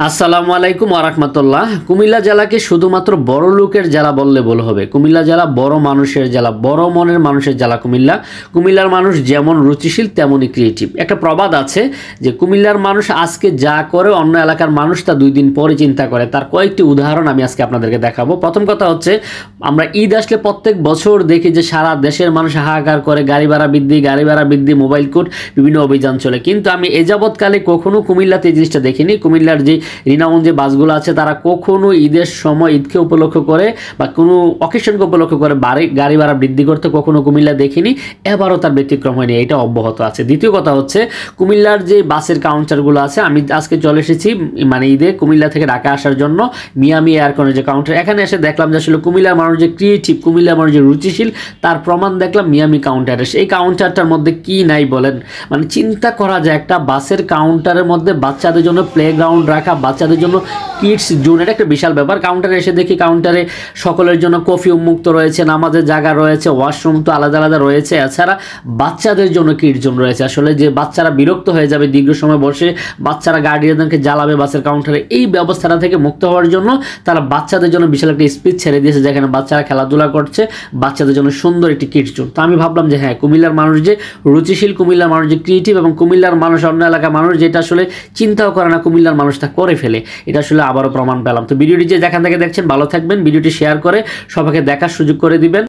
আসসালামু আলাইকুম ওয়া রাহমাতুল্লাহ। কুমিল্লা জেলাকে শুধুমাত্র বড় লোকের জেলা বললে ভুল হবে। কুমিল্লা জেলা বড় মানুষের জেলা, বড় মনের মানুষের জেলা কুমিল্লা। কুমিল্লার মানুষ যেমন রুচিশীল তেমনই ক্রিয়েটিভ। একটা প্রবাদ আছে যে কুমিল্লার মানুষ আজকে যা করে অন্য এলাকার মানুষ তা 2 দিন পরে চিন্তা করে। তার কয়েকটি উদাহরণ আমি আজকে আপনাদেরকে দেখাবো। প্রথম কথা হচ্ছে, আমরা ঈদ আসলে প্রত্যেক বছর দেখি যে সারা দেশের মানুষ হাহাকার করে, গাড়ি ভাড়া বৃদ্ধি, মোবাইল কোড, বিভিন্ন অভিযান চলে। কিন্তু আমি এ যাবৎকালে কখনো কুমিল্লাতে এই জিনিসটা দেখিনি। কুমিল্লার যে রিনাউন যে বাসগুলো আছে তারা কখনো ঈদের সময় ঈদকে উপলক্ষ করে বা কোনো অকেশনকে উপলক্ষ করে গাড়ি ভাড়া বৃদ্ধি করতে কখনো কুমিল্লা দেখিনি। এবারও তার ব্যতিক্রম হয়নি, এটা অব্যাহত আছে। দ্বিতীয় কথা হচ্ছে, কুমিল্লার যে বাসের কাউন্টারগুলো আছে, আমি আজকে চলে এসেছি মানে ঈদে কুমিল্লা থেকে ঢাকা আসার জন্য মিয়ামি এয়ারকনের যে কাউন্টার, এখানে এসে দেখলাম যে আসলে কুমিল্লার মানুষ যে ক্রিয়েটিভ, কুমিল্লার মানুষ যে রুচিশীল তার প্রমাণ দেখলাম মিয়ামি কাউন্টারে। এই কাউন্টারটার মধ্যে কি নাই বলেন, মানে চিন্তা করা যায় একটা বাসের কাউন্টারের মধ্যে বাচ্চাদের জন্য প্লেগ্রাউন্ড রাখা, বাচ্চাদের জন্য কিডস জোন, এটা একটা বিশাল ব্যাপার। কাউন্টারে এসে দেখি কাউন্টারে সকলের জন্য কফি উন্মুক্ত রয়েছে, নামাজের জায়গা রয়েছে, ওয়াশরুম তো আলাদা আলাদা রয়েছে, এছাড়া বাচ্চাদের জন্য কিডস জোন রয়েছে। আসলে যে বাচ্চারা বিরক্ত হয়ে যাবে দীর্ঘ সময় বসে, বাচ্চারা গার্ডিয়ানদেরকে জ্বালাবে বাসের কাউন্টারে, এই ব্যবস্থাটা থেকে মুক্ত হওয়ার জন্য তারা বাচ্চাদের জন্য বিশাল একটা স্পেস ছেড়ে দিয়েছে, যেখানে বাচ্চারা খেলাধুলা করছে, বাচ্চাদের জন্য সুন্দর একটি কিডস জোন। তো আমি ভাবলাম যে হ্যাঁ, কুমিল্লার মানুষ যে রুচিশীল, কুমিল্লার মানুষ যে ক্রিয়েটিভ, এবং কুমিল্লার মানুষ অন্য এলাকার মানুষ যেটা আসলে চিন্তাও করে না, কুমিল্লার মানুষ তা করে ফেলে, এটা আসলে আবারও প্রমাণ পেলাম। তো ভিডিওটি যে যেখান থেকে দেখছেন ভালো থাকবেন, ভিডিওটি শেয়ার করে সবাইকে দেখার সুযোগ করে দিবেন।